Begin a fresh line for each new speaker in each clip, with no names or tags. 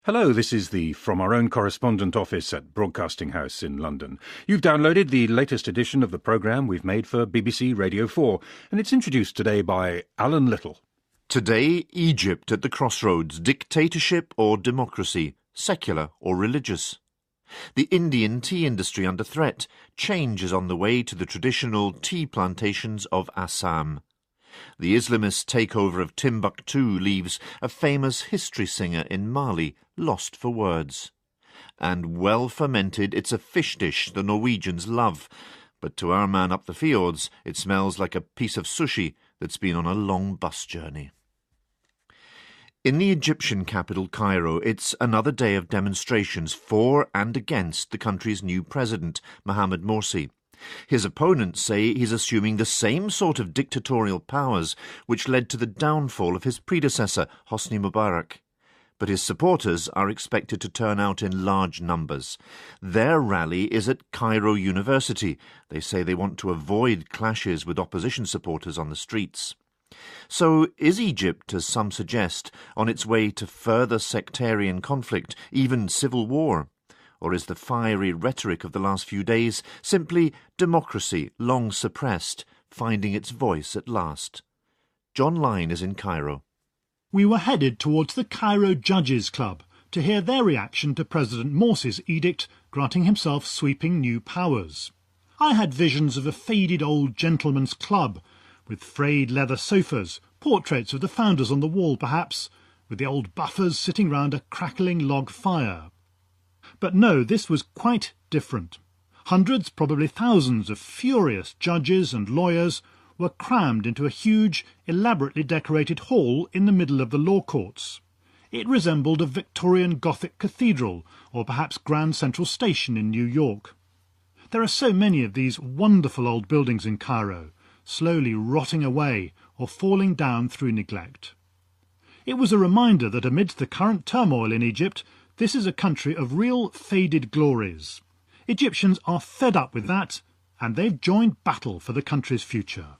Hello, this is from our own correspondent office at Broadcasting House in London. You've downloaded the latest edition of the programme we've made for BBC Radio 4, and it's introduced today by Alan Little.
Today, Egypt at the crossroads, dictatorship or democracy, secular or religious. The Indian tea industry under threat, change is on the way to the traditional tea plantations of Assam. The Islamist takeover of Timbuktu leaves a famous history singer in Mali lost for words. And well fermented, it's a fish dish the Norwegians love, but to our man up the fjords it smells like a piece of sushi that's been on a long bus journey. In the Egyptian capital Cairo, it's another day of demonstrations for and against the country's new president, Mohamed Morsi. His opponents say he's assuming the same sort of dictatorial powers which led to the downfall of his predecessor, Hosni Mubarak. But his supporters are expected to turn out in large numbers. Their rally is at Cairo University. They say they want to avoid clashes with opposition supporters on the streets. So is Egypt, as some suggest, on its way to further sectarian conflict, even civil war? Or is the fiery rhetoric of the last few days simply democracy, long suppressed, finding its voice at last? John Lyne is in Cairo.
We were headed towards the Cairo Judges Club to hear their reaction to President Morsi's edict granting himself sweeping new powers. I had visions of a faded old gentleman's club, with frayed leather sofas, portraits of the founders on the wall perhaps, with the old buffers sitting round a crackling log fire. But no, this was quite different. Hundreds, probably thousands of furious judges and lawyers were crammed into a huge, elaborately decorated hall in the middle of the law courts. It resembled a Victorian Gothic cathedral, or perhaps Grand Central Station in New York. There are so many of these wonderful old buildings in Cairo, slowly rotting away or falling down through neglect. It was a reminder that amidst the current turmoil in Egypt, this is a country of real faded glories. Egyptians are fed up with that, and they've joined battle for the country's future.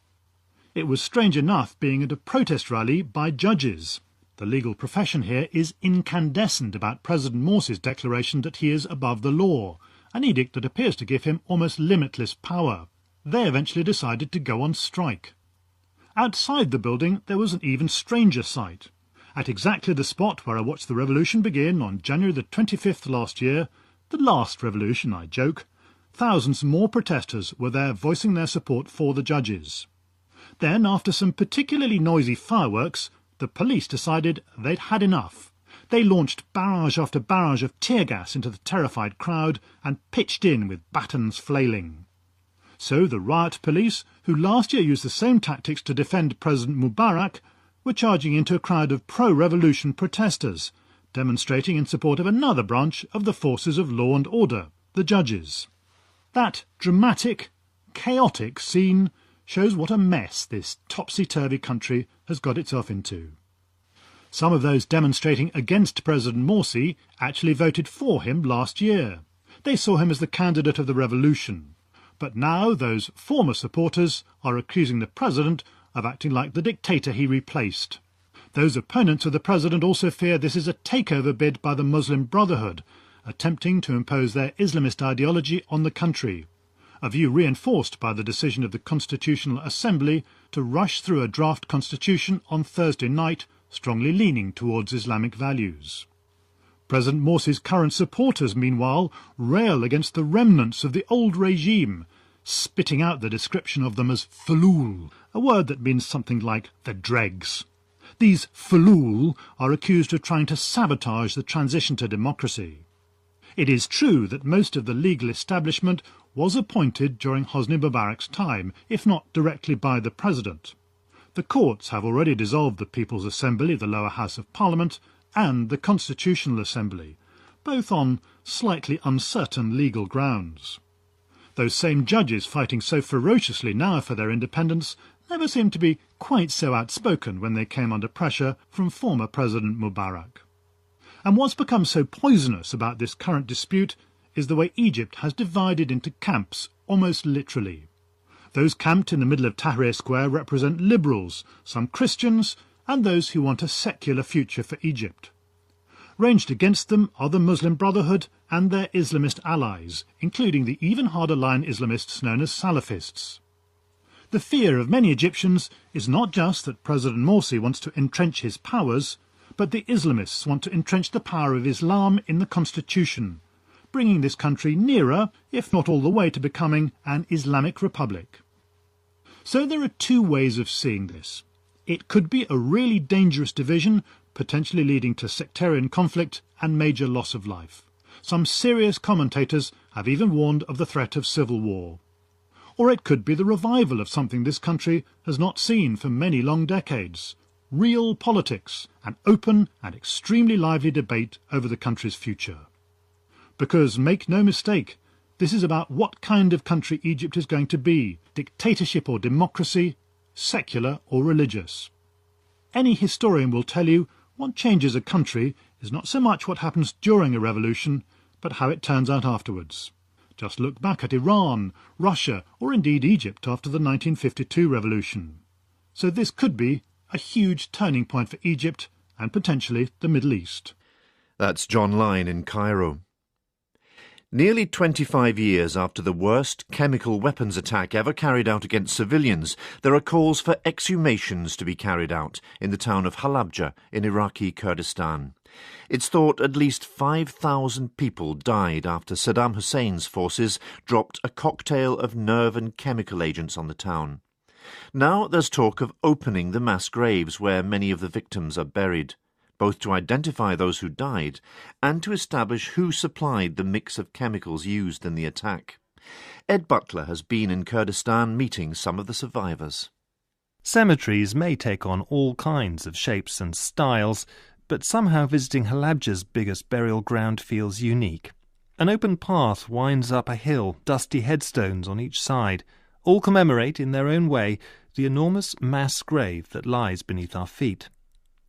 It was strange enough being at a protest rally by judges. The legal profession here is incandescent about President Morsi's declaration that he is above the law, an edict that appears to give him almost limitless power. They eventually decided to go on strike. Outside the building there was an even stranger sight. At exactly the spot where I watched the revolution begin on January the 25th last year, the last revolution, I joke, thousands more protesters were there voicing their support for the judges. Then, after some particularly noisy fireworks, the police decided they'd had enough. They launched barrage after barrage of tear gas into the terrified crowd and pitched in with batons flailing. So the riot police, who last year used the same tactics to defend President Mubarak, were charging into a crowd of pro-revolution protesters, demonstrating in support of another branch of the forces of law and order, the judges. That dramatic, chaotic scene shows what a mess this topsy-turvy country has got itself into. Some of those demonstrating against President Morsi actually voted for him last year. They saw him as the candidate of the revolution. But now those former supporters are accusing the president of acting like the dictator he replaced. Those opponents of the president also fear this is a takeover bid by the Muslim Brotherhood, attempting to impose their Islamist ideology on the country, a view reinforced by the decision of the Constitutional Assembly to rush through a draft constitution on Thursday night, strongly leaning towards Islamic values. President Morsi's current supporters, meanwhile, rail against the remnants of the old regime, spitting out the description of them as fulul, a word that means something like the dregs. These fulul are accused of trying to sabotage the transition to democracy. It is true that most of the legal establishment was appointed during Hosni Mubarak's time, if not directly by the president. The courts have already dissolved the People's Assembly, the lower house of Parliament, and the Constitutional Assembly, both on slightly uncertain legal grounds. Those same judges fighting so ferociously now for their independence never seemed to be quite so outspoken when they came under pressure from former President Mubarak. And what's become so poisonous about this current dispute is the way Egypt has divided into camps, almost literally. Those camped in the middle of Tahrir Square represent liberals, some Christians, and those who want a secular future for Egypt. Ranged against them are the Muslim Brotherhood and their Islamist allies, including the even harder line Islamists known as Salafists. The fear of many Egyptians is not just that President Morsi wants to entrench his powers, but the Islamists want to entrench the power of Islam in the constitution, bringing this country nearer, if not all the way, to becoming an Islamic republic. So there are two ways of seeing this. It could be a really dangerous division, potentially leading to sectarian conflict and major loss of life. Some serious commentators have even warned of the threat of civil war. Or it could be the revival of something this country has not seen for many long decades: real politics, an open and extremely lively debate over the country's future. Because, make no mistake, this is about what kind of country Egypt is going to be: dictatorship or democracy, secular or religious. Any historian will tell you what changes a country is not so much what happens during a revolution, but how it turns out afterwards. Just look back at Iran, Russia, or indeed Egypt after the 1952 revolution. So this could be a huge turning point for Egypt and potentially the Middle East.
That's John Lyne in Cairo. Nearly 25 years after the worst chemical weapons attack ever carried out against civilians, there are calls for exhumations to be carried out in the town of Halabja in Iraqi Kurdistan. It's thought at least 5,000 people died after Saddam Hussein's forces dropped a cocktail of nerve and chemical agents on the town. Now there's talk of opening the mass graves where many of the victims are buried, both to identify those who died and to establish who supplied the mix of chemicals used in the attack. Ed Butler has been in Kurdistan meeting some of the survivors.
Cemeteries may take on all kinds of shapes and styles, but somehow visiting Halabja's biggest burial ground feels unique. An open path winds up a hill, dusty headstones on each side. All commemorate, in their own way, the enormous mass grave that lies beneath our feet.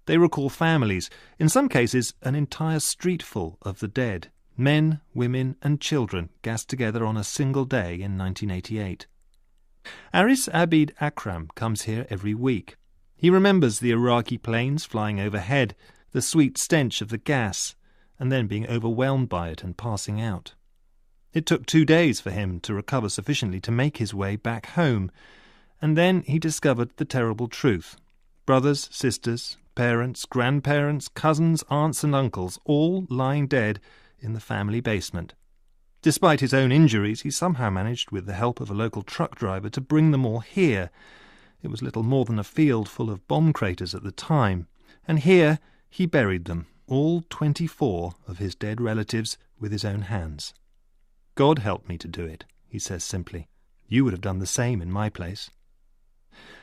They recall families, in some cases an entire streetful of the dead, men, women and children gassed together on a single day in 1988. Aris Abid Akram comes here every week. He remembers the Iraqi planes flying overhead, the sweet stench of the gas, and then being overwhelmed by it and passing out. It took 2 days for him to recover sufficiently to make his way back home, and then he discovered the terrible truth. Brothers, sisters, parents, grandparents, cousins, aunts and uncles, all lying dead in the family basement. Despite his own injuries, he somehow managed, with the help of a local truck driver, to bring them all here. It was little more than a field full of bomb craters at the time, and here he buried them, all 24 of his dead relatives, with his own hands. God helped me to do it, he says simply. You would have done the same in my place.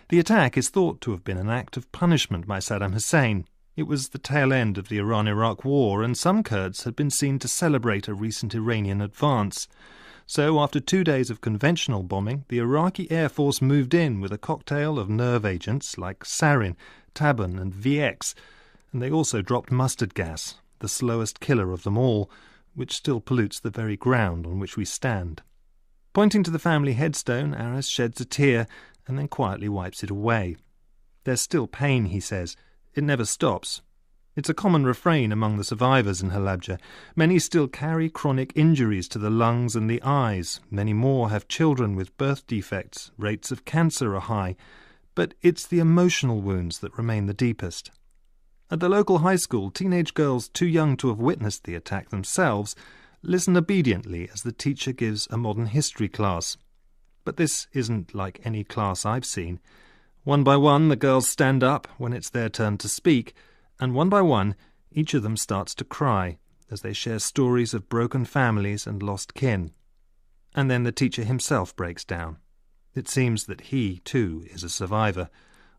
The attack is thought to have been an act of punishment by Saddam Hussein. It was the tail end of the Iran-Iraq war, and some Kurds had been seen to celebrate a recent Iranian advance. So, after 2 days of conventional bombing, the Iraqi Air Force moved in with a cocktail of nerve agents like sarin, tabun and VX, and they also dropped mustard gas, the slowest killer of them all, which still pollutes the very ground on which we stand. Pointing to the family headstone, Aras sheds a tear and then quietly wipes it away. There's still pain, he says. It never stops. It's a common refrain among the survivors in Halabja. Many still carry chronic injuries to the lungs and the eyes. Many more have children with birth defects. Rates of cancer are high. But it's the emotional wounds that remain the deepest. At the local high school, teenage girls too young to have witnessed the attack themselves listen obediently as the teacher gives a modern history class. But this isn't like any class I've seen. One by one, the girls stand up when it's their turn to speak, and one by one, each of them starts to cry as they share stories of broken families and lost kin. And then the teacher himself breaks down. It seems that he, too, is a survivor,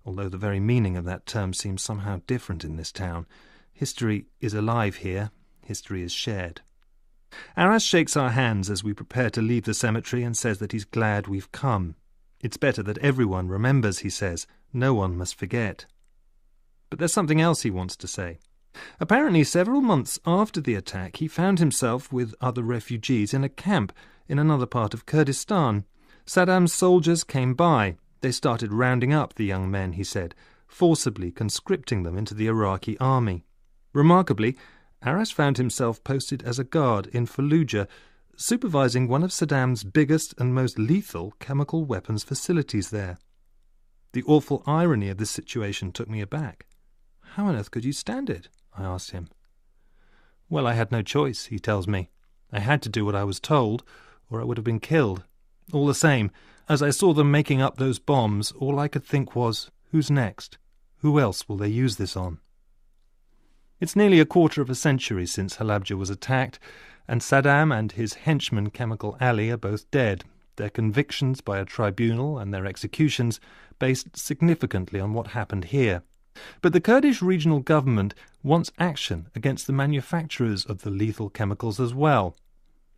although the very meaning of that term seems somehow different in this town. History is alive here. History is shared. Aras shakes our hands as we prepare to leave the cemetery and says that he's glad we've come. It's better that everyone remembers, he says. No one must forget. But there's something else he wants to say. Apparently, several months after the attack, he found himself with other refugees in a camp in another part of Kurdistan. Saddam's soldiers came by. They started rounding up the young men, he said, forcibly conscripting them into the Iraqi army. Remarkably, Aras found himself posted as a guard in Fallujah, supervising one of Saddam's biggest and most lethal chemical weapons facilities there. The awful irony of this situation took me aback. "How on earth could you stand it?" I asked him. "Well, I had no choice," he tells me. "I had to do what I was told, or I would have been killed. All the same, as I saw them making up those bombs, all I could think was, who's next? Who else will they use this on?" It's nearly a quarter of a century since Halabja was attacked, and Saddam and his henchman Chemical Ali are both dead, their convictions by a tribunal and their executions based significantly on what happened here. But the Kurdish regional government wants action against the manufacturers of the lethal chemicals as well.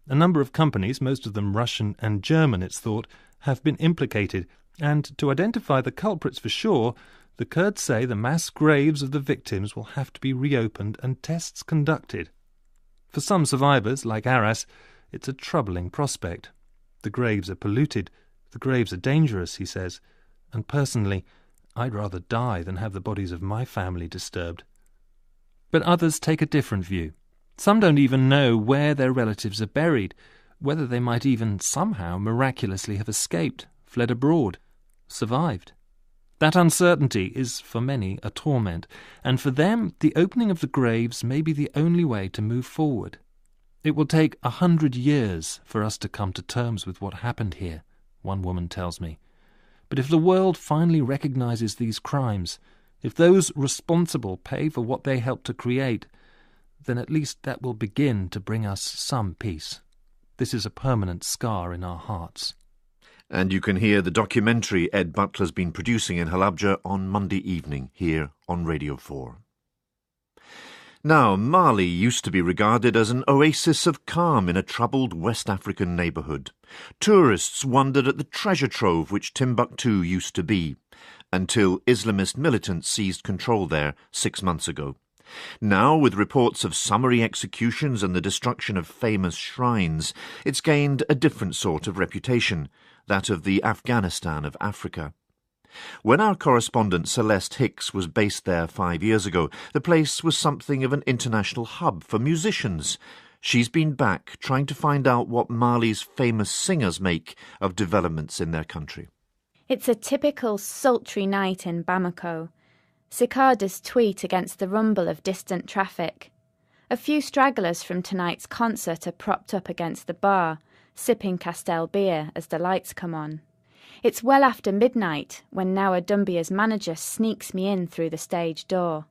A number of companies, most of them Russian and German, it's thought, have been implicated, and to identify the culprits for sure, the Kurds say the mass graves of the victims will have to be reopened and tests conducted. For some survivors, like Aras, it's a troubling prospect. The graves are polluted, the graves are dangerous, he says, and personally, I'd rather die than have the bodies of my family disturbed. But others take a different view. Some don't even know where their relatives are buried, whether they might even somehow miraculously have escaped, fled abroad, survived. That uncertainty is, for many, a torment, and for them the opening of the graves may be the only way to move forward. It will take 100 years for us to come to terms with what happened here, one woman tells me. But if the world finally recognizes these crimes, if those responsible pay for what they helped to create, then at least that will begin to bring us some peace. This is a permanent scar in our hearts.
And you can hear the documentary Ed Butler's been producing in Halabja on Monday evening here on Radio 4. Now, Mali used to be regarded as an oasis of calm in a troubled West African neighbourhood. Tourists wondered at the treasure trove which Timbuktu used to be, until Islamist militants seized control there 6 months ago. Now, with reports of summary executions and the destruction of famous shrines, it's gained a different sort of reputation, that of the Afghanistan of Africa. When our correspondent Celeste Hicks was based there 5 years ago, the place was something of an international hub for musicians. She's been back trying to find out what Mali's famous singers make of developments in their country.
It's a typical sultry night in Bamako. Cicadas tweet against the rumble of distant traffic. A few stragglers from tonight's concert are propped up against the bar, sipping Castel beer as the lights come on. It's well after midnight when Nawa Dumbia's manager sneaks me in through the stage door.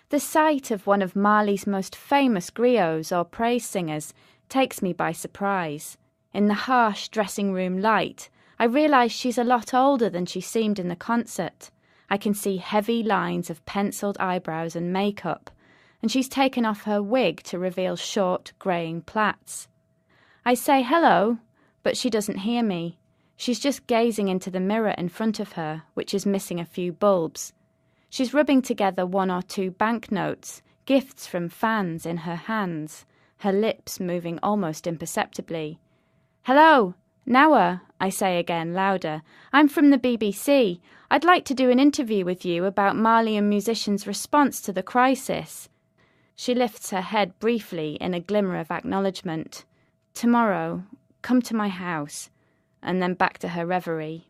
The sight of one of Mali's most famous griots or praise singers takes me by surprise. In the harsh dressing room light, I realise she's a lot older than she seemed in the concert. I can see heavy lines of penciled eyebrows and makeup, and she's taken off her wig to reveal short, greying plaits. I say hello, but she doesn't hear me. She's just gazing into the mirror in front of her, which is missing a few bulbs. She's rubbing together 1 or 2 banknotes, gifts from fans, in her hands, her lips moving almost imperceptibly. "Hello, Nawa," I say again, louder. "I'm from the BBC. I'd like to do an interview with you about Malian musicians' response to the crisis." She lifts her head briefly in a glimmer of acknowledgement. "Tomorrow, come to my house," and then back to her reverie.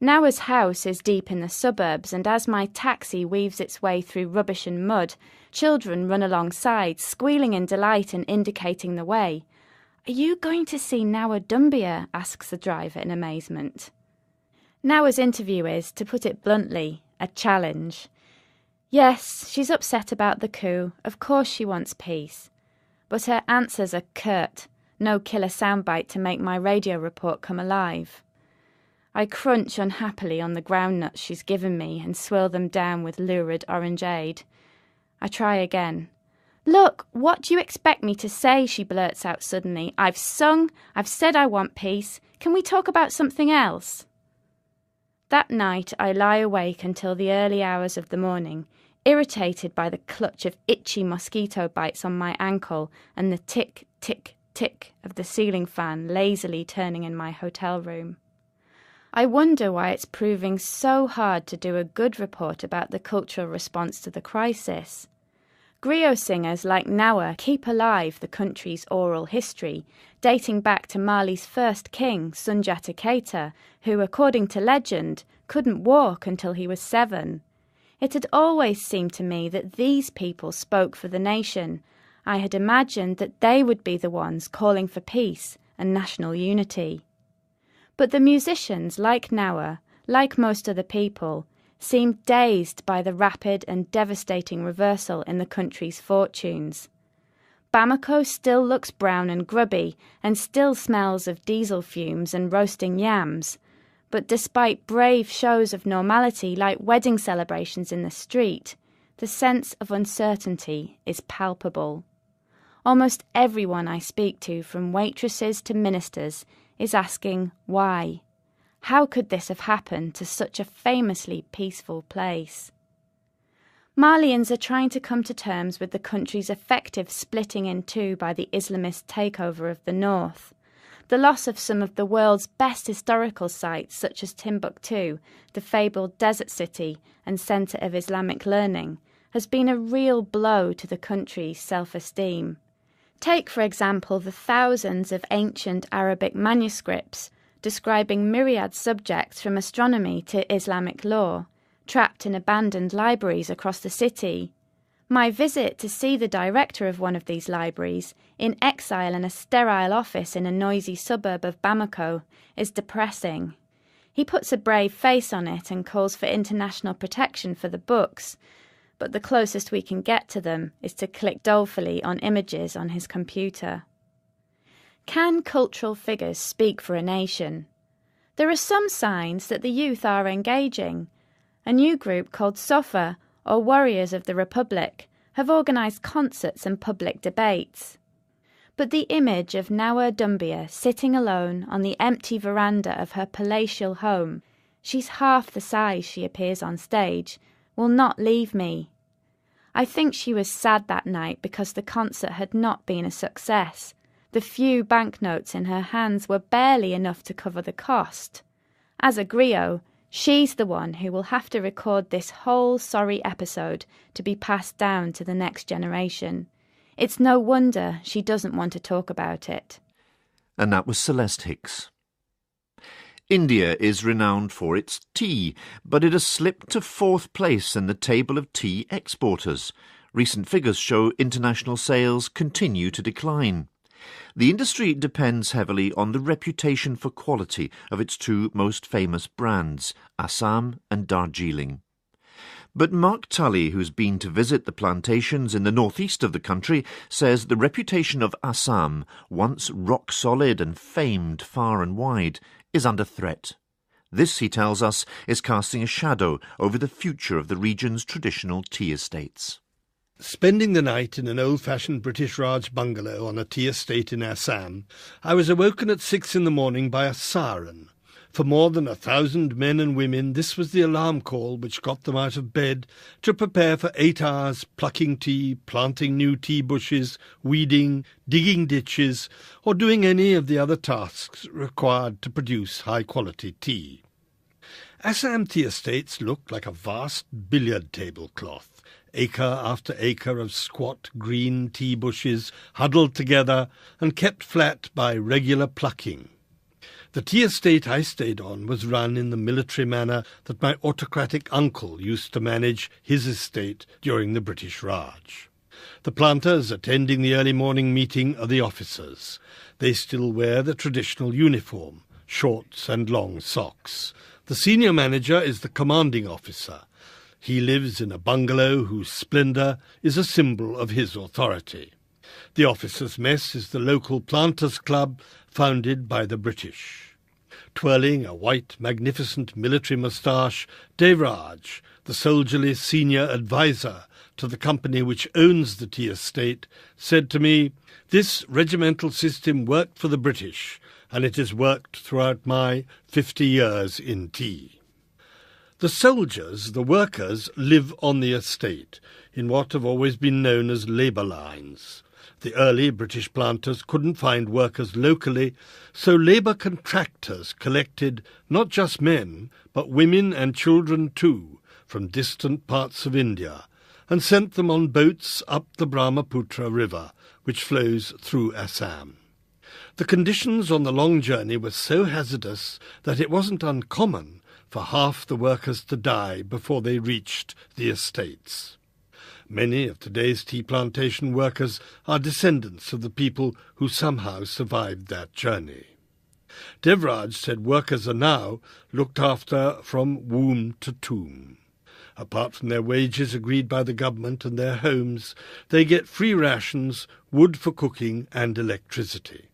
Nawa's house is deep in the suburbs, and as my taxi weaves its way through rubbish and mud, children run alongside, squealing in delight and indicating the way. "Are you going to see Nawa Dumbia?" asks the driver in amazement. Nawa's interview is, to put it bluntly, a challenge. Yes, she's upset about the coup. Of course she wants peace. But her answers are curt. No killer soundbite to make my radio report come alive. I crunch unhappily on the groundnuts she's given me and swirl them down with lurid orangeade. I try again. "Look, what do you expect me to say?" she blurts out suddenly. "I've sung. I've said I want peace. Can we talk about something else?" That night I lie awake until the early hours of the morning, irritated by the clutch of itchy mosquito bites on my ankle and the tick, tick, tick of the ceiling fan lazily turning in my hotel room. I wonder why it's proving so hard to do a good report about the cultural response to the crisis. Griot singers like Nawa keep alive the country's oral history, dating back to Mali's first king, Sunjata Keita, who, according to legend, couldn't walk until he was 7. It had always seemed to me that these people spoke for the nation. I had imagined that they would be the ones calling for peace and national unity. But the musicians, like Nawa, like most other people, seemed dazed by the rapid and devastating reversal in the country's fortunes. Bamako still looks brown and grubby and still smells of diesel fumes and roasting yams, but despite brave shows of normality like wedding celebrations in the street, the sense of uncertainty is palpable. Almost everyone I speak to, from waitresses to ministers, is asking why. How could this have happened to such a famously peaceful place? Malians are trying to come to terms with the country's effective splitting in two by the Islamist takeover of the north. The loss of some of the world's best historical sites, such as Timbuktu, the fabled desert city and centre of Islamic learning, has been a real blow to the country's self-esteem. Take, for example, the thousands of ancient Arabic manuscripts describing myriad subjects from astronomy to Islamic law, trapped in abandoned libraries across the city. My visit to see the director of one of these libraries, in exile in a sterile office in a noisy suburb of Bamako, is depressing. He puts a brave face on it and calls for international protection for the books, but the closest we can get to them is to click dolefully on images on his computer. Can cultural figures speak for a nation? There are some signs that the youth are engaging. A new group called SOFA, or Warriors of the Republic, have organised concerts and public debates. But the image of Nawa Doumbia sitting alone on the empty veranda of her palatial home, she's half the size she appears on stage, will not leave me. I think she was sad that night because the concert had not been a success. The few banknotes in her hands were barely enough to cover the cost. As a griot, she's the one who will have to record this whole sorry episode to be passed down to the next generation. It's no wonder she doesn't want to talk about it.
And that was Celeste Hicks. India is renowned for its tea, but it has slipped to 4th place in the table of tea exporters. Recent figures show international sales continue to decline. The industry depends heavily on the reputation for quality of its 2 most famous brands, Assam and Darjeeling. But Mark Tully, who's been to visit the plantations in the northeast of the country, says the reputation of Assam, once rock solid and famed far and wide, is under threat. This, he tells us, is casting a shadow over the future of the region's traditional tea estates.
Spending the night in an old-fashioned British Raj bungalow on a tea estate in Assam, I was awoken at 6 a.m. by a siren. For more than 1,000 men and women, this was the alarm call which got them out of bed to prepare for 8 hours plucking tea, planting new tea bushes, weeding, digging ditches, or doing any of the other tasks required to produce high-quality tea. Assam tea estates look like a vast billiard table cloth. Acre after acre of squat green tea bushes huddled together and kept flat by regular plucking. The tea estate I stayed on was run in the military manner that my autocratic uncle used to manage his estate during the British Raj. The planters attending the early morning meeting are the officers. They still wear the traditional uniform, shorts and long socks. The senior manager is the commanding officer. He lives in a bungalow whose splendour is a symbol of his authority. The officers' mess is the local planters' club founded by the British. Twirling a white, magnificent military moustache, Devraj, the soldierly senior adviser to the company which owns the tea estate, said to me, "This regimental system worked for the British, and it has worked throughout my 50 years in tea." The soldiers, the workers, live on the estate, in what have always been known as labour lines. The early British planters couldn't find workers locally, so labour contractors collected not just men, but women and children too, from distant parts of India, and sent them on boats up the Brahmaputra River, which flows through Assam. The conditions on the long journey were so hazardous that it wasn't uncommon for half the workers to die before they reached the estates. Many of today's tea plantation workers are descendants of the people who somehow survived that journey. Devraj said workers are now looked after from womb to tomb. Apart from their wages agreed by the government and their homes, they get free rations, wood for cooking and electricity.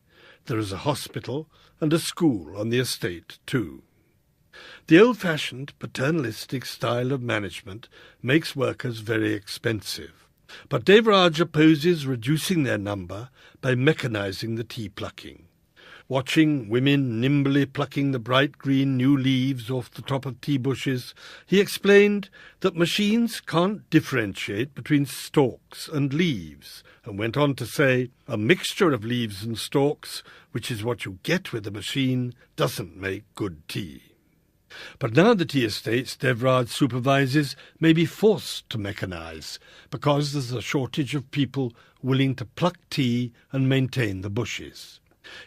There is a hospital and a school on the estate too. The old-fashioned paternalistic style of management makes workers very expensive, but Devraj opposes reducing their number by mechanizing the tea plucking. Watching women nimbly plucking the bright green new leaves off the top of tea bushes, he explained that machines can't differentiate between stalks and leaves, and went on to say, a mixture of leaves and stalks, which is what you get with a machine, doesn't make good tea. But now the tea estates Devraj supervises may be forced to mechanize, because there's a shortage of people willing to pluck tea and maintain the bushes.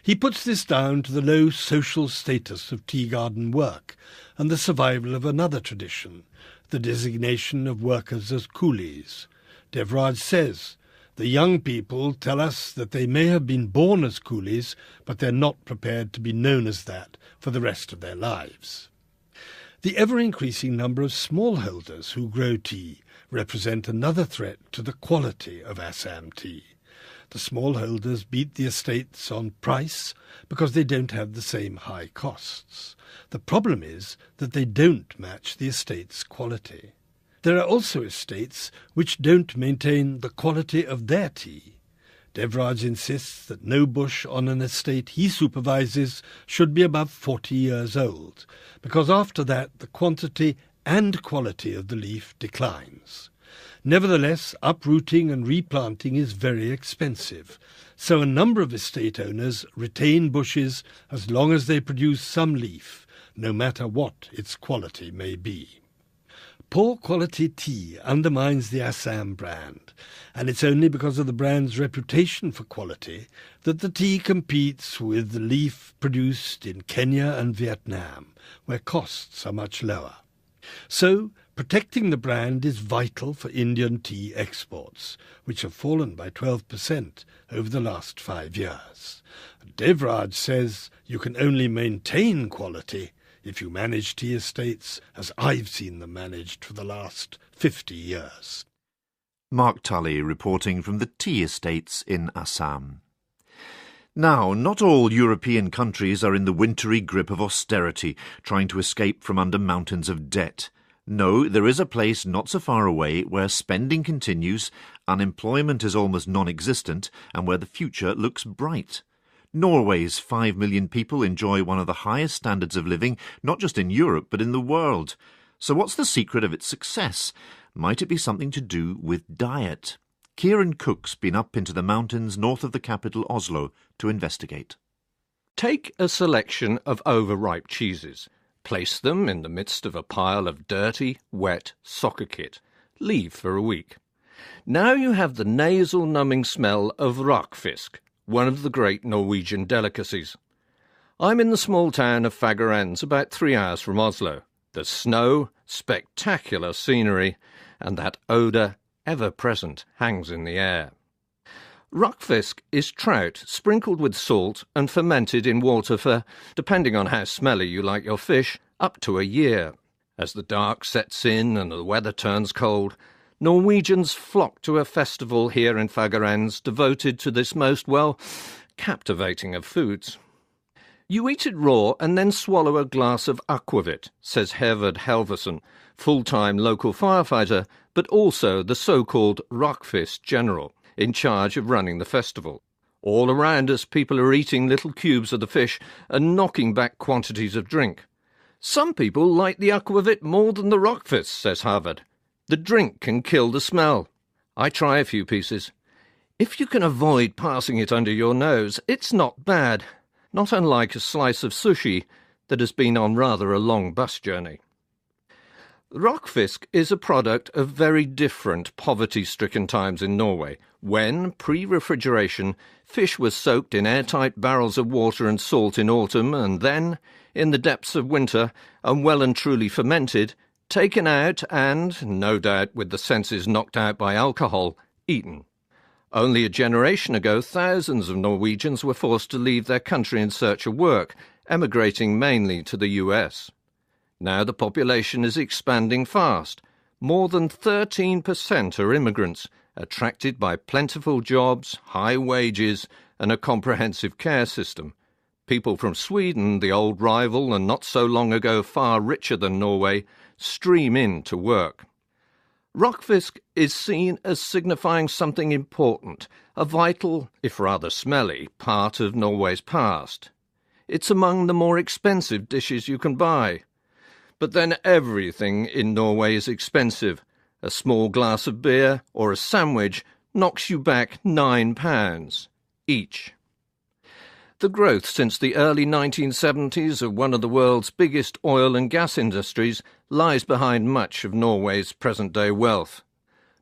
He puts this down to the low social status of tea garden work and the survival of another tradition, the designation of workers as coolies. Devraj says, the young people tell us that they may have been born as coolies, but they're not prepared to be known as that for the rest of their lives. The ever-increasing number of smallholders who grow tea represent another threat to the quality of Assam tea. The smallholders beat the estates on price because they don't have the same high costs. The problem is that they don't match the estate's quality. There are also estates which don't maintain the quality of their tea. Devraj insists that no bush on an estate he supervises should be above 40 years old, because after that the quantity and quality of the leaf declines. Nevertheless, uprooting and replanting is very expensive, so a number of estate owners retain bushes as long as they produce some leaf, no matter what its quality may be. Poor quality tea undermines the Assam brand, and it's only because of the brand's reputation for quality that the tea competes with the leaf produced in Kenya and Vietnam, where costs are much lower. So, protecting the brand is vital for Indian tea exports, which have fallen by 12% over the last 5 years. Devraj says you can only maintain quality if you manage tea estates as I've seen them managed for the last 50 years.
Mark Tully reporting from the tea estates in Assam. Now, not all European countries are in the wintry grip of austerity, trying to escape from under mountains of debt. No, there is a place not so far away where spending continues, unemployment is almost non-existent, and where the future looks bright. Norway's 5 million people enjoy one of the highest standards of living, not just in Europe, but in the world. So what's the secret of its success? Might it be something to do with diet? Kieran Cook's been up into the mountains north of the capital, Oslo, to investigate.
Take a selection of overripe cheeses. Place them in the midst of a pile of dirty, wet soccer kit. Leave for a week. Now you have the nasal-numbing smell of rakfisk, one of the great Norwegian delicacies. I'm in the small town of Fagernes, about 3 hours from Oslo. The snow, spectacular scenery, and that odour, ever-present, hangs in the air. Rakfisk is trout sprinkled with salt and fermented in water for, depending on how smelly you like your fish, up to a year. As the dark sets in and the weather turns cold, Norwegians flock to a festival here in Fagernes devoted to this most, captivating of foods. You eat it raw and then swallow a glass of aquavit, says Hervard Helversen, full-time local firefighter, but also the so-called Rakfisk general, in charge of running the festival. All around us people are eating little cubes of the fish and knocking back quantities of drink. Some people like the aquavit more than the Rakfisk, says Harvard. The drink can kill the smell. I try a few pieces. If you can avoid passing it under your nose, it's not bad, not unlike a slice of sushi that has been on rather a long bus journey. Rockfisk is a product of very different poverty-stricken times in Norway, when, pre-refrigeration, fish was soaked in airtight barrels of water and salt in autumn and then, in the depths of winter, and well and truly fermented, taken out and, no doubt with the senses knocked out by alcohol, eaten. Only a generation ago, thousands of Norwegians were forced to leave their country in search of work, emigrating mainly to the US. Now the population is expanding fast. More than 13% are immigrants, attracted by plentiful jobs, high wages, and a comprehensive care system. People from Sweden, the old rival and not so long ago far richer than Norway, stream in to work. Rockfisk is seen as signifying something important, a vital, if rather smelly, part of Norway's past. It's among the more expensive dishes you can buy. But then everything in Norway is expensive. A small glass of beer or a sandwich knocks you back £9 each. The growth since the early 1970s of one of the world's biggest oil and gas industries lies behind much of Norway's present-day wealth.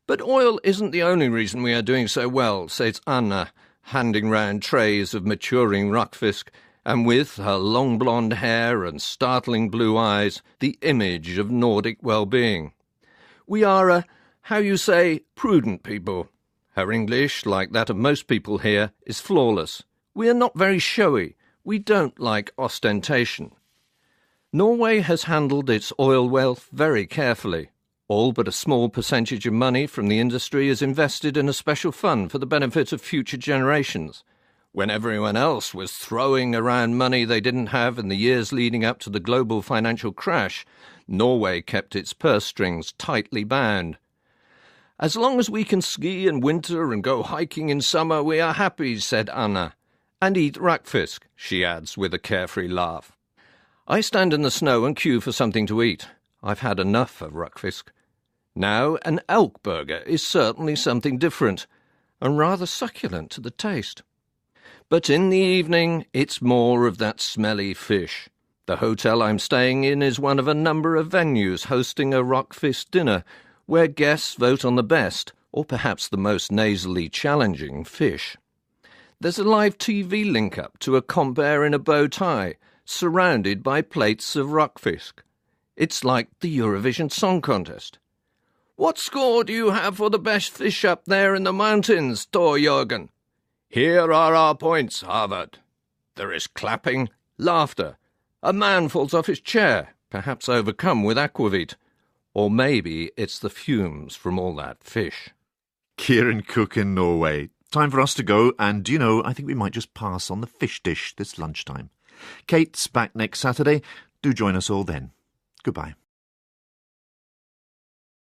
But oil isn't the only reason we are doing so well, says Anna, handing round trays of maturing rockfisk, and with her long blonde hair and startling blue eyes, the image of Nordic well-being. We are prudent people. Her English, like that of most people here, is flawless. We are not very showy. We don't like ostentation. Norway has handled its oil wealth very carefully. All but a small percentage of money from the industry is invested in a special fund for the benefit of future generations. When everyone else was throwing around money they didn't have in the years leading up to the global financial crash, Norway kept its purse strings tightly bound. As long as we can ski in winter and go hiking in summer, we are happy, said Anna. And eat rockfisk, she adds with a carefree laugh. I stand in the snow and queue for something to eat. I've had enough of rockfisk. Now, an elk burger is certainly something different, and rather succulent to the taste. But in the evening, it's more of that smelly fish. The hotel I'm staying in is one of a number of venues hosting a rockfisk dinner, where guests vote on the best, or perhaps the most nasally challenging, fish. There's a live TV link-up to a compere in a bow tie, surrounded by plates of rockfisk. It's like the Eurovision Song Contest. What score do you have for the best fish up there in the mountains, Tor Jørgen? Here are our points, Harvard. There is clapping, laughter. A man falls off his chair, perhaps overcome with aquavit. Or maybe it's the fumes from all that fish.
Kieran Cook in Norway. Time for us to go, and I think we might just pass on the fish dish this lunchtime. Kate's back next Saturday. Do join us all then. Goodbye.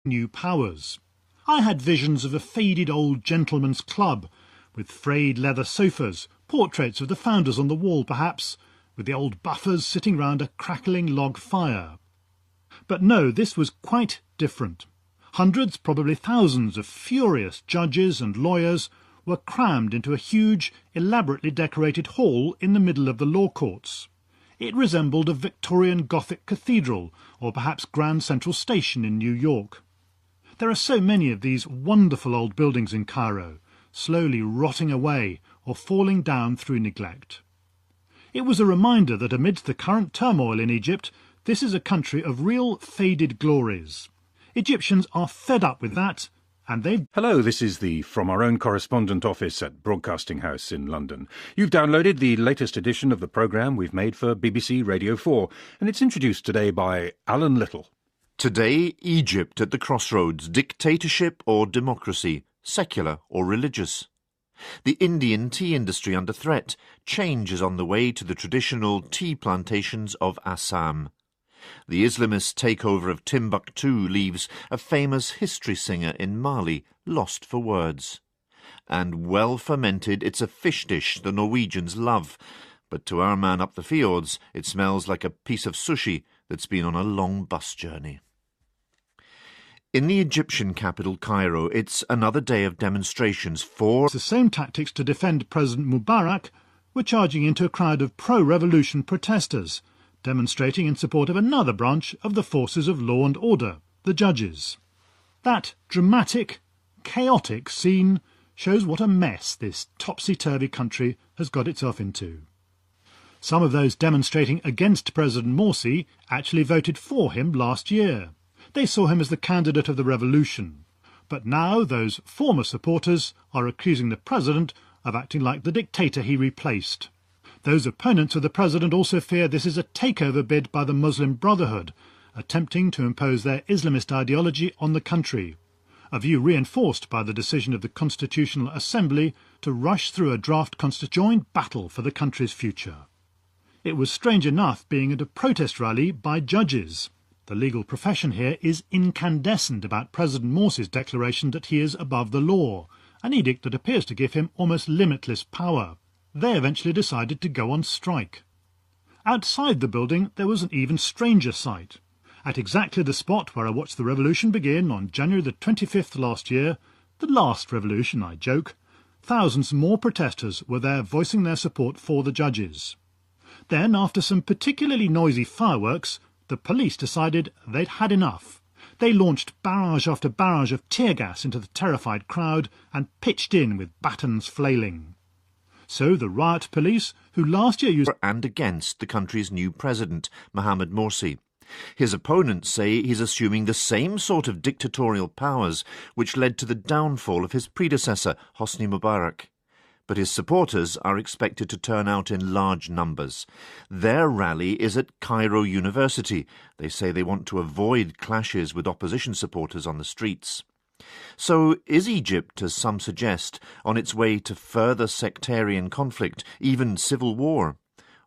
New powers. I had visions of a faded old gentleman's club, with frayed leather sofas, portraits of the founders on the wall perhaps, with the old buffers sitting round a crackling log fire. But no, this was quite different. Hundreds, probably thousands of furious judges and lawyers were crammed into a huge, elaborately decorated hall in the middle of the law courts. It resembled a Victorian Gothic cathedral, or perhaps Grand Central Station in New York. There are so many of these wonderful old buildings in Cairo, slowly rotting away or falling down through neglect. It was a reminder that amidst the current turmoil in Egypt, this is a country of real faded glories. Egyptians are fed up with that, and they've...
Hello, this is from our own correspondent office at Broadcasting House in London. You've downloaded the latest edition of the programme we've made for BBC Radio 4, and it's introduced today by Alan Little.
Today, Egypt at the crossroads, dictatorship or democracy, secular or religious. The Indian tea industry under threat, change is on the way to the traditional tea plantations of Assam. The Islamist takeover of Timbuktu leaves a famous history singer in Mali lost for words. And well fermented, it's a fish dish the Norwegians love, but to our man up the fjords it smells like a piece of sushi that's been on a long bus journey. In the Egyptian capital, Cairo, it's another day of demonstrations for...
The same tactics to defend President Mubarak were charging into a crowd of pro-revolution protesters, demonstrating in support of another branch of the forces of law and order, the judges. That dramatic, chaotic scene shows what a mess this topsy-turvy country has got itself into. Some of those demonstrating against President Morsi actually voted for him last year. They saw him as the candidate of the revolution. But now those former supporters are accusing the president of acting like the dictator he replaced. Those opponents of the president also fear this is a takeover bid by the Muslim Brotherhood, attempting to impose their Islamist ideology on the country, a view reinforced by the decision of the Constitutional Assembly to rush through a draft joint battle for the country's future. It was strange enough being at a protest rally by judges. The legal profession here is incandescent about President Morsi's declaration that he is above the law, an edict that appears to give him almost limitless power. They eventually decided to go on strike. Outside the building there was an even stranger sight. At exactly the spot where I watched the revolution begin on January the 25th last year, the last revolution, I joke, thousands more protesters were there voicing their support for the judges. Then, after some particularly noisy fireworks, the police decided they'd had enough. They launched barrage after barrage of tear gas into the terrified crowd and pitched in with batons flailing. So the riot police, who last year used
and against the country's new president, Mohamed Morsi. His opponents say he's assuming the same sort of dictatorial powers which led to the downfall of his predecessor, Hosni Mubarak. But his supporters are expected to turn out in large numbers. Their rally is at Cairo University. They say they want to avoid clashes with opposition supporters on the streets. So is Egypt, as some suggest, on its way to further sectarian conflict, even civil war?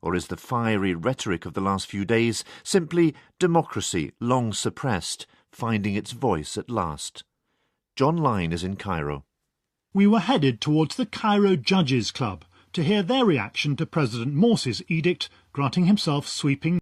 Or is the fiery rhetoric of the last few days simply democracy, long suppressed, finding its voice at last? John Lyne is in Cairo.
We were headed towards the Cairo Judges Club to hear their reaction to President Morsi's edict granting himself sweeping